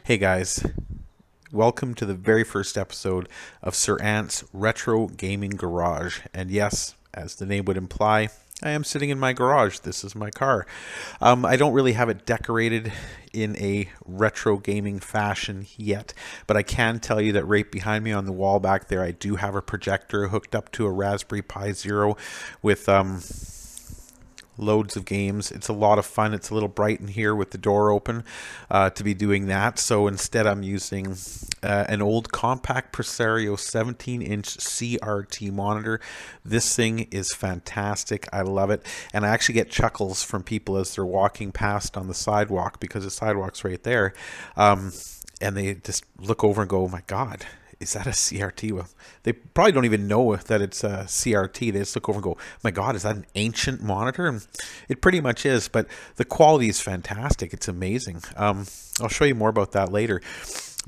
Hey guys, welcome to the very first episode of Sirant's Retro Gaming Garage. And yes, as the name would imply, I am sitting in my garage. This is my car. I don't really have it decorated in a retro gaming fashion yet, but I can tell you that right behind me on the wall back there, I do have a projector hooked up to a Raspberry Pi Zero with loads of games. It's a lot of fun. It's a little bright in here with the door open to be doing that. So instead I'm using an old compact Presario 17-inch CRT monitor. This thing is fantastic. I love it. And I actually get chuckles from people as they're walking past on the sidewalk, because the sidewalk's right there. And they just look over and go, "Oh my God, is that a CRT?" Well, they probably don't even know that it's a CRT. They just look over and go, "My God, is that an ancient monitor?" And it pretty much is, but the quality is fantastic. It's amazing. I'll show you more about that later.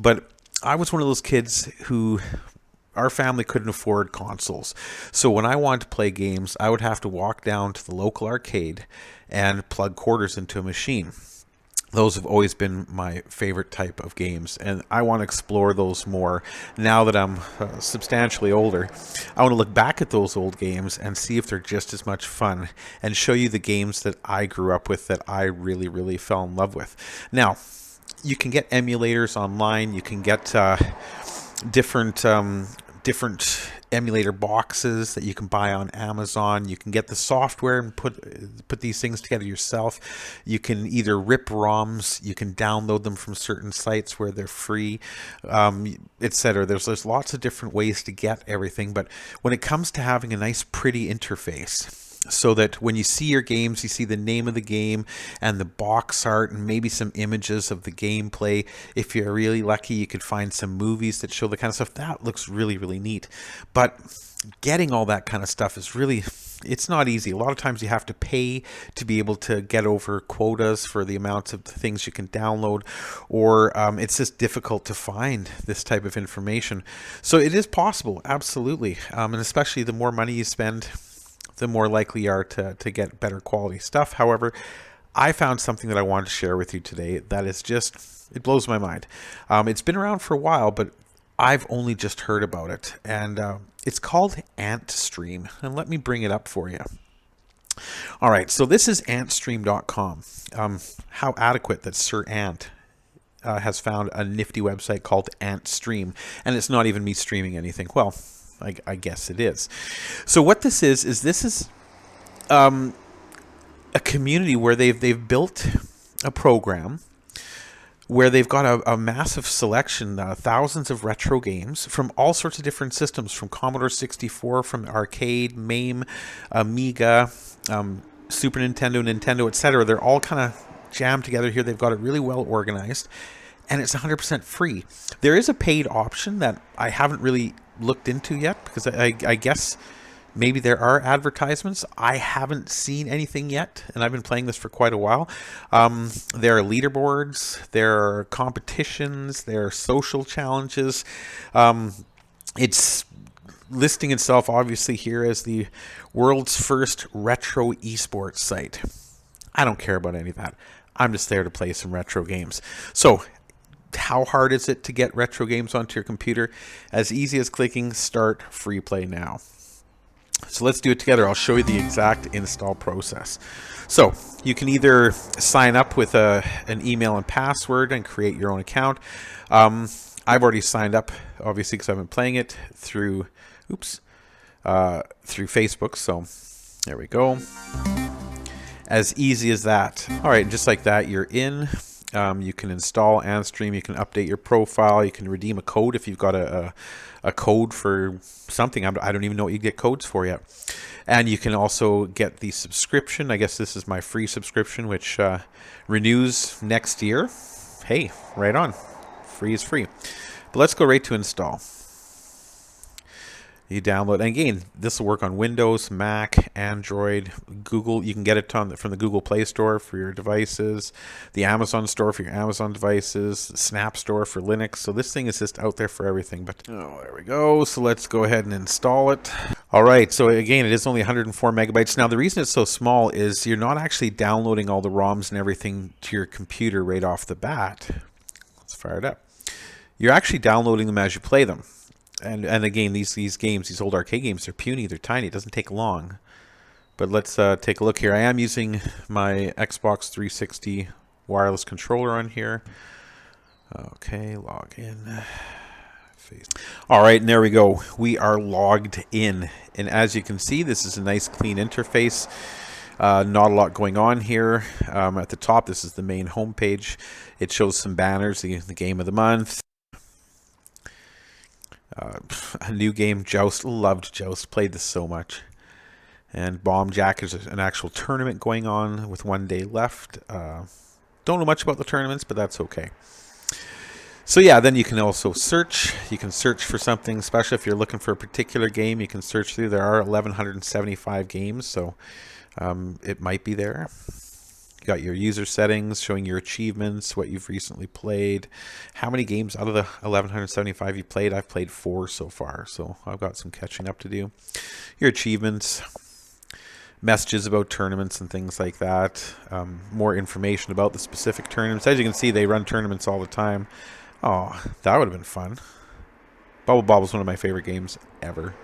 But I was one of those kids who, our family couldn't afford consoles. So when I wanted to play games, I would have to walk down to the local arcade and plug quarters into a machine. Those have always been my favorite type of games, and I want to explore those more now that I'm substantially older. I want to look back at those old games and see if they're just as much fun, and show you the games that I grew up with that I really, really fell in love with. Now, you can get emulators online. You can get different emulator boxes that you can buy on Amazon. You can get the software and put these things together yourself. You can either rip ROMs, you can download them from certain sites where they're free, etc. There's lots of different ways to get everything, but when it comes to having a nice pretty interface, so that when you see your games, you see the name of the game and the box art and maybe some images of the gameplay. If you're really lucky, you could find some movies that show the kind of stuff. That looks really, really neat. But getting all that kind of stuff is really, it's not easy. A lot of times you have to pay to be able to get over quotas for the amounts of things you can download, or it's just difficult to find this type of information. So it is possible, absolutely. And especially the more money you spend, the more likely you are to get better quality stuff. However, I found something that I wanted to share with you today that is just, it blows my mind. It's been around for a while, but I've only just heard about it. And it's called AntStream. And let me bring it up for you. All right, so this is antstream.com. How adequate that Sir Ant has found a nifty website called AntStream. And it's not even me streaming anything. Well, I guess it is. So what this is this is a community where they've built a program where they've got a massive selection, thousands of retro games from all sorts of different systems, from Commodore 64, from arcade, MAME, Amiga, Super Nintendo, Nintendo, etc. They're all kind of jammed together here. They've got it really well organized, and it's 100% free. There is a paid option that I haven't really looked into yet, because I guess maybe there are advertisements. I haven't seen anything yet, and I've been playing this for quite a while. There are leaderboards, there are competitions, there are social challenges. It's listing itself obviously here as the world's first retro esports site. I don't care about any of that. I'm just there to play some retro games. So how hard is it to get retro games onto your computer? As easy as clicking start free play now. So let's do it together. I'll show you the exact install process. So you can either sign up with an email and password and create your own account. I've already signed up, obviously, because I've been playing it through Facebook. So there we go. As easy as that. All right, just like that, you're in. You can install AntStream, you can update your profile, you can redeem a code if you've got a code for something. I don't even know what you get codes for yet. And you can also get the subscription. I guess this is my free subscription, which renews next year. Hey, right on. Free is free. But let's go right to install. You download, and again, this will work on Windows, Mac, Android, Google. You can get it from the Google Play Store for your devices, the Amazon Store for your Amazon devices, the Snap Store for Linux. So this thing is just out there for everything. But oh, there we go. So let's go ahead and install it. All right. So again, it is only 104 megabytes. Now the reason it's so small is you're not actually downloading all the ROMs and everything to your computer right off the bat. Let's fire it up. You're actually downloading them as you play them. And again, these games, these old arcade games, they're puny, they're tiny. It doesn't take long. But let's take a look here. I am using my Xbox 360 wireless controller on here. Okay, log in. All right, and there we go. We are logged in. And as you can see, this is a nice clean interface. Not a lot going on here. At the top, this is the main homepage. It shows some banners, the game of the month. A new game, Joust. Loved Joust. Played this so much. And Bomb Jack is an actual tournament going on with 1 day left. Don't know much about the tournaments, but that's okay. So yeah, then you can also search. You can search for something, especially if you're looking for a particular game. You can search through. There are 1,175 games, so it might be there. You got your user settings, showing your achievements, what you've recently played, how many games out of the 1,175 you played. I've played 4 so far, so I've got some catching up to do. Your achievements, messages about tournaments and things like that, more information about the specific tournaments. As you can see, they run tournaments all the time. Oh, that would have been fun. Bobble is one of my favorite games ever.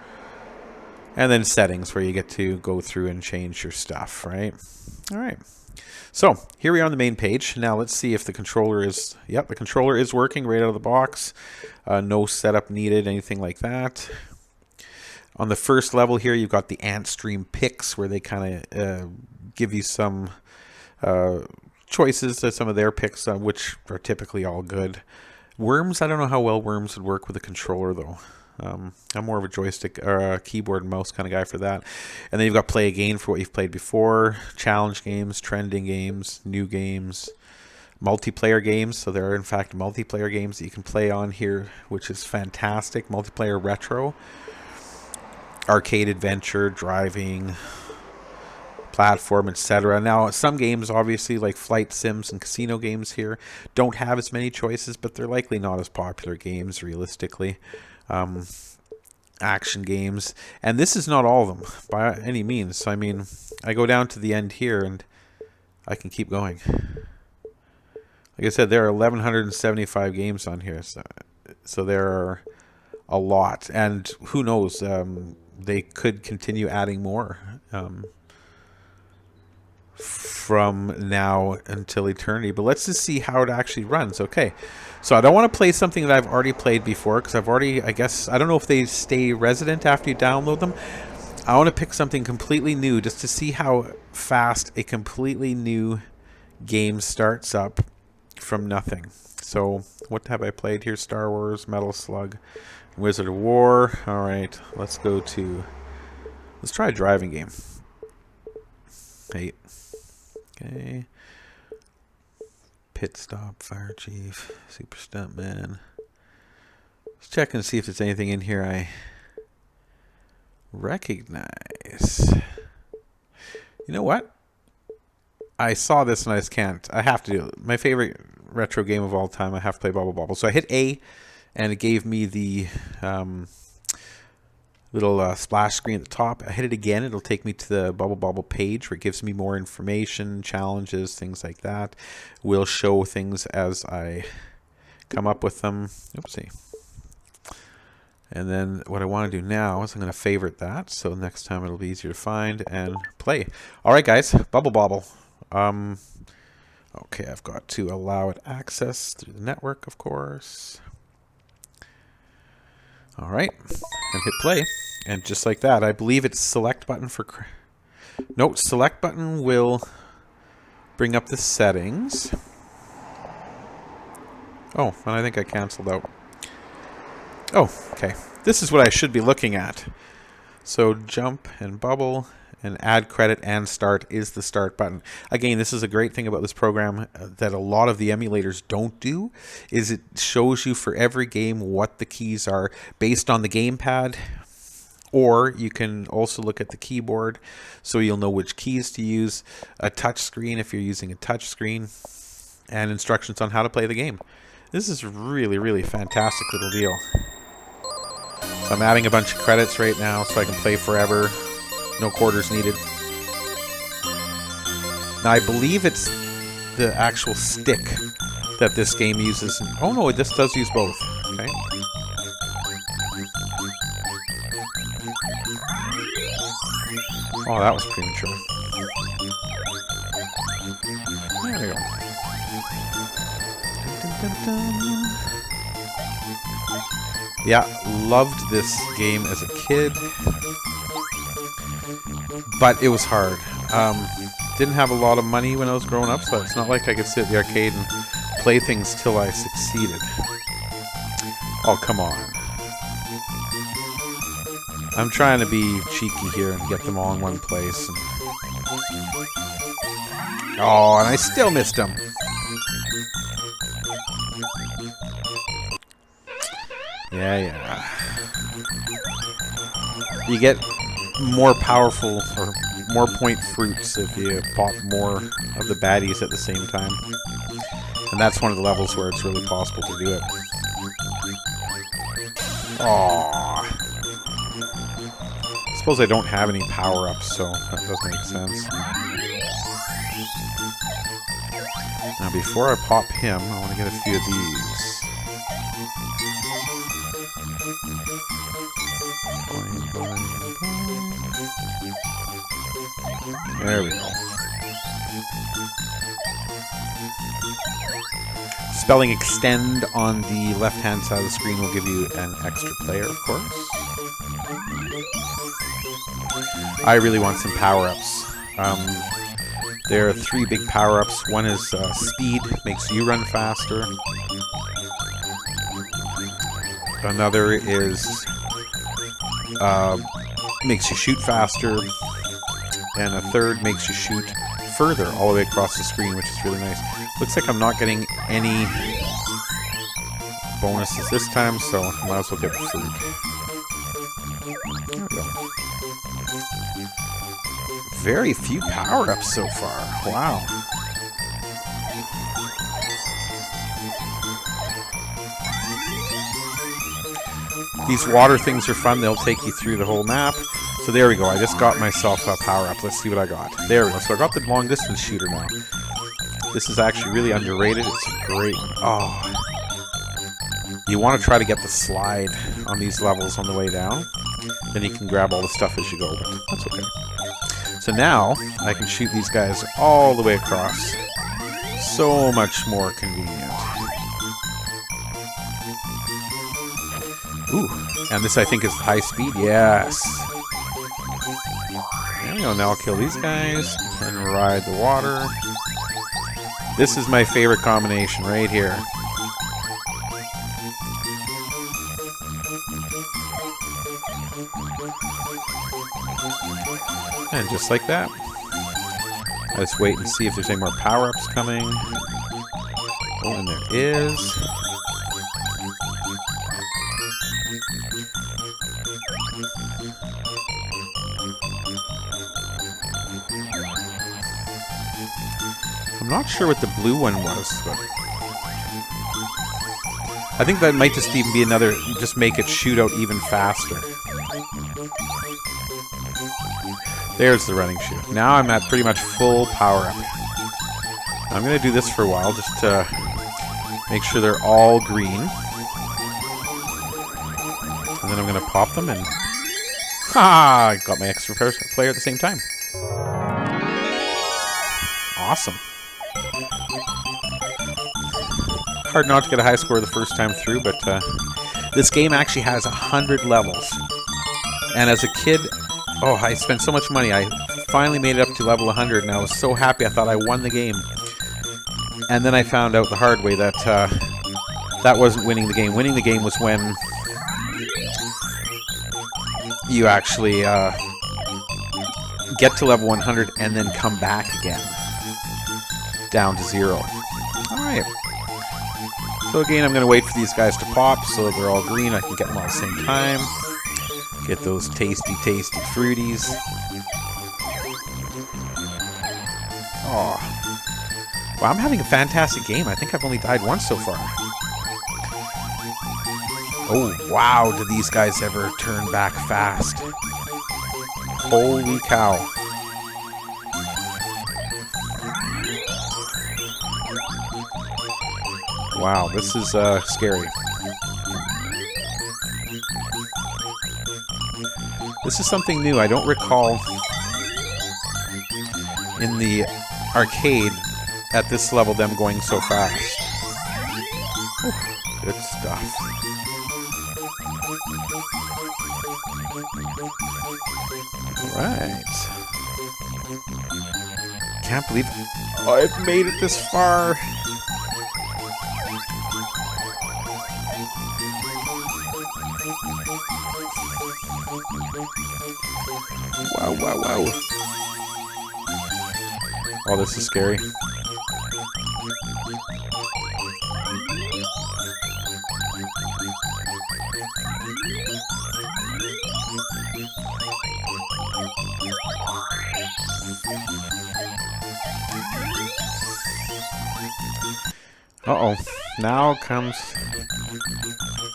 And then settings, where you get to go through and change your stuff, right? All right. So here we are on the main page. Now let's see if the controller is, yep, the controller is working right out of the box. No setup needed, anything like that. On the first level here, you've got the Ant Stream picks, where they kind of give you some choices to some of their picks, which are typically all good. Worms, I don't know how well Worms would work with a controller, though. I'm more of a joystick or a keyboard and mouse kind of guy for that. And then you've got play again for what you've played before, challenge games, trending games, new games, multiplayer games. So there are in fact multiplayer games that you can play on here, which is fantastic. Multiplayer retro, arcade adventure, driving, platform, etc. Now some games, obviously, like flight sims and casino games here, don't have as many choices, but they're likely not as popular games realistically. Action games, and this is not all of them by any means. So I mean, I go down to the end here and I can keep going. Like I said, there are 1,175 games on here, so there are a lot, and who knows, they could continue adding more from now until eternity. But let's just see how it actually runs. Okay, so I don't want to play something that I've already played before, because I've already, I guess, I don't know if they stay resident after you download them. I want to pick something completely new just to see how fast a completely new game starts up from nothing. So what have I played here? Star Wars, Metal Slug, Wizard of War. All right, let's try a driving game. 8. Okay. Pit Stop, Fire Chief, Super Stuntman. Let's check and see if there's anything in here I recognize. You know what? I saw this and I just can't. I have to do it. My favorite retro game of all time. I have to play Bobble. So I hit A, and it gave me the little splash screen at the top. I hit it again. It'll take me to the Bobble page, where it gives me more information, challenges, things like that. Will show things as I come up with them. Oopsie. And then what I want to do now is I'm going to favorite that, so next time it'll be easier to find and play. All right, guys, Bobble. Okay, I've got to allow it access through the network, of course. All right, and hit play. And just like that, I believe it's select button for... No, select button will bring up the settings. Oh, and I think I canceled out. Oh, okay. This is what I should be looking at. So jump and bubble and add credit and start is the start button. Again, this is a great thing about this program that a lot of the emulators don't do, is it shows you for every game what the keys are based on the gamepad. Or you can also look at the keyboard, so you'll know which keys to use, a touch screen if you're using a touch screen, and instructions on how to play the game. This is really, really fantastic little deal. So I'm adding a bunch of credits right now so I can play forever. No quarters needed. Now I believe it's the actual stick that this game uses. Oh no, this does use both. Okay. Oh, that was premature. There we go. Dun, dun, dun, dun. Yeah, loved this game as a kid, but it was hard. Didn't have a lot of money when I was growing up, so it's not like I could sit at the arcade and play things till I succeeded. Oh, come on. I'm trying to be cheeky here and get them all in one place. And... oh, and I still missed them. Yeah. You get more powerful or more point fruits if you pop more of the baddies at the same time. And that's one of the levels where it's really possible to do it. Aww. I suppose I don't have any power-ups, so that does make sense. Now before I pop him, I want to get a few of these. Boing, boing, boing. There we go. Spelling extend on the left-hand side of the screen will give you an extra player, of course. I really want some power-ups. There are 3 big power-ups. One is speed, makes you run faster. Another is makes you shoot faster. And a third makes you shoot further all the way across the screen, which is really nice. Looks like I'm not getting any bonuses this time, so I might as well get the fruit. There we go. Very few power-ups so far. Wow. These water things are fun. They'll take you through the whole map. So there we go. I just got myself a power-up. Let's see what I got. There we go. So I got the long-distance shooter now. This is actually really underrated. It's a great one. Oh. You want to try to get the slide on these levels on the way down. Then you can grab all the stuff as you go, but that's okay. So now, I can shoot these guys all the way across. So much more convenient. Ooh, and this I think is the high speed. Yes. There we go. Now I'll kill these guys and ride the water. This is my favorite combination right here. And just like that. Let's wait and see if there's any more power-ups coming. Oh, and there is. I'm not sure what the blue one was, but I think that might just even be another, just make it shoot out even faster. There's the running shoe. Now I'm at pretty much full power up. I'm going to do this for a while just to make sure they're all green. And then I'm going to pop them and... ha! I got my extra player at the same time. Awesome. Hard not to get a high score the first time through, but this game actually has 100 levels. And as a kid... oh, I spent so much money. I finally made it up to level 100, and I was so happy. I thought I won the game. And then I found out the hard way that that wasn't winning the game. Winning the game was when you actually get to level 100 and then come back again. Down to 0. Alright. So again, I'm going to wait for these guys to pop so they're all green. I can get them all at the same time. Get those tasty, tasty fruities. Oh. Wow, I'm having a fantastic game. I think I've only died once so far. Oh, wow, do these guys ever turn back fast? Holy cow. Wow, this is scary. This is something new. I don't recall in the arcade at this level them going so fast. Whew, good stuff. Alright. Can't believe I've made it this far. Wow, wow, wow. Oh, this is scary. Uh-oh. Now comes...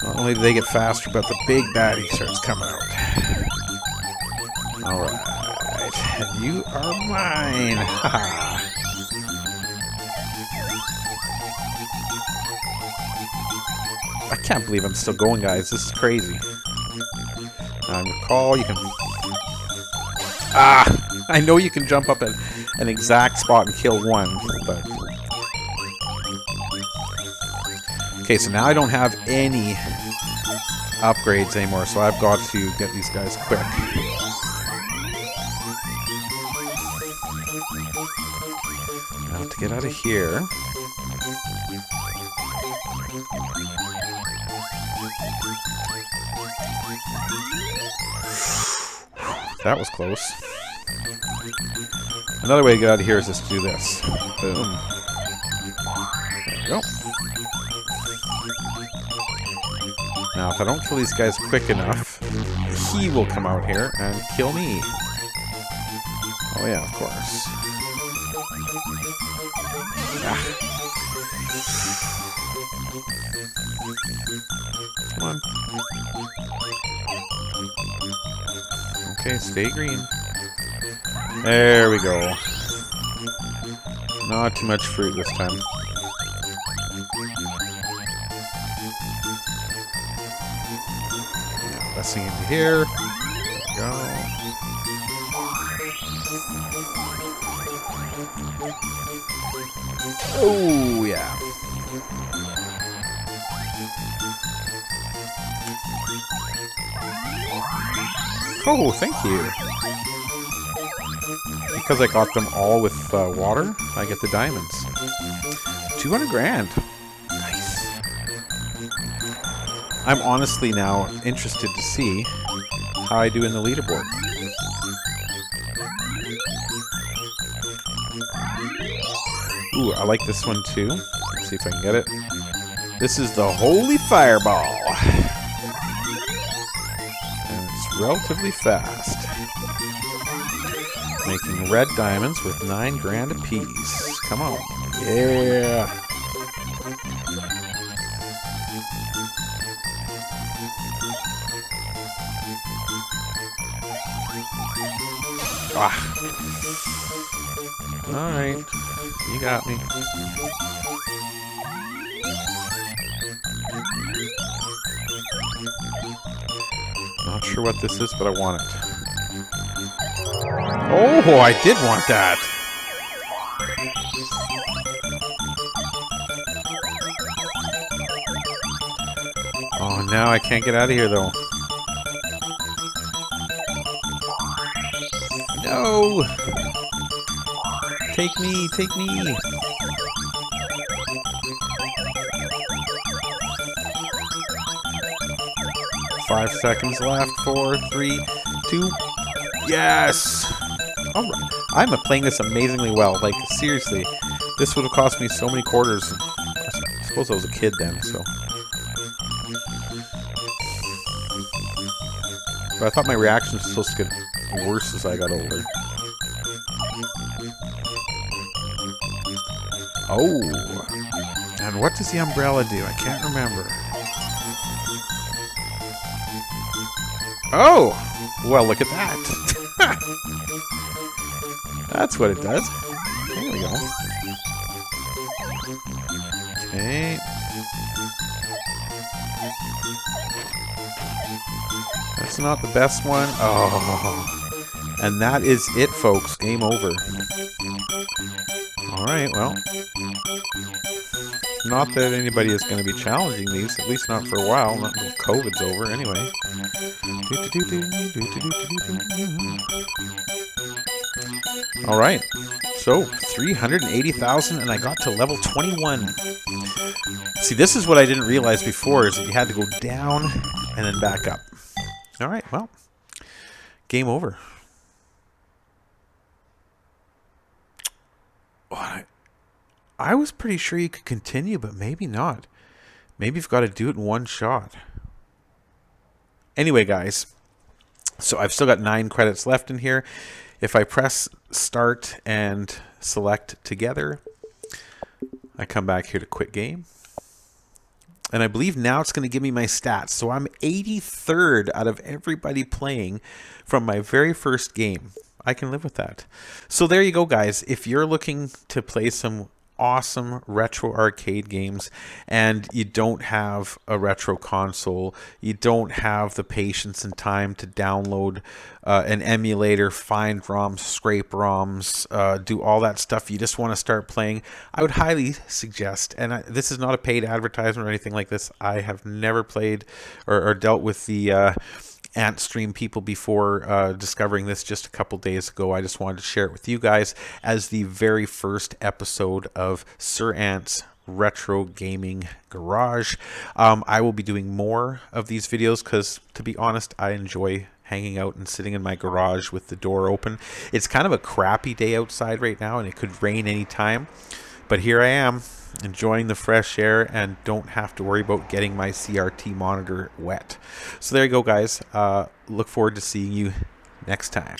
Not only do they get faster, but the big baddie starts coming out. Alright. And you are mine. Haha. I can't believe I'm still going, guys. This is crazy. Recall, you can... Ah! I know you can jump up at an exact spot and kill one, but... Okay, so now I don't have any upgrades anymore, so I've got to get these guys quick. Now to get out of here... That was close. Another way to get out of here is just to do this. Boom. There we go. Now, if I don't kill these guys quick enough, he will come out here and kill me. Oh yeah, of course. Ah. Come on. Okay, stay green. There we go. Not too much fruit this time. Pressing into here. There we go. Oh, yeah. Oh, thank you. Because I got them all with water, I get the diamonds. 200 grand. Nice. I'm honestly now interested to see how I do in the leaderboard. Ooh, I like this one too. Let's see if I can get it. This is the Holy Fireball. And it's relatively fast. Making red diamonds with 9 grand apiece. Come on. Yeah. Ah. Alright. You got me. Not sure what this is, but I want it. Oh, I did want that. Oh, now I can't get out of here, though. No! Take me, take me! Five seconds left. 4, 3, 2. Yes! Alright. I'm playing this amazingly well. Like, seriously. This would have cost me so many quarters. I suppose I was a kid then, so. But I thought my reaction was supposed to get worse as I got older. Oh! And what does the umbrella do? I can't remember. Oh! Well, look at that. That's what it does. There we go. Okay. That's not the best one. Oh. And that is it, folks. Game over. Alright, well. Not that anybody is going to be challenging these, at least not for a while. Not until COVID's over, anyway. Alright, so 380,000, and I got to level 21. See, this is what I didn't realize before, is that you had to go down and then back up. Alright, well, game over. I was pretty sure you could continue, but maybe not. Maybe you've got to do it in one shot. Anyway, guys, so I've still got 9 credits left in here. If I press start and select together, I come back here to quit game. And I believe now it's going to give me my stats. So I'm 83rd out of everybody playing from my very first game. I can live with that. So there you go, guys. If you're looking to play some awesome retro arcade games and you don't have a retro console, you don't have the patience and time to download an emulator, find ROMs, scrape ROMs, do all that stuff, you just want to start playing, I would highly suggest, and this is not a paid advertisement or anything like this, I have never played or dealt with the Ant Stream people before discovering this just a couple days ago. I just wanted to share it with you guys as the very first episode of Sirant's Retro Gaming Garage. I will be doing more of these videos because, to be honest, I enjoy hanging out and sitting in my garage with the door open. It's kind of a crappy day outside right now and it could rain anytime, but here I am, enjoying the fresh air and don't have to worry about getting my CRT monitor wet. So there you go, guys. Look forward to seeing you next time.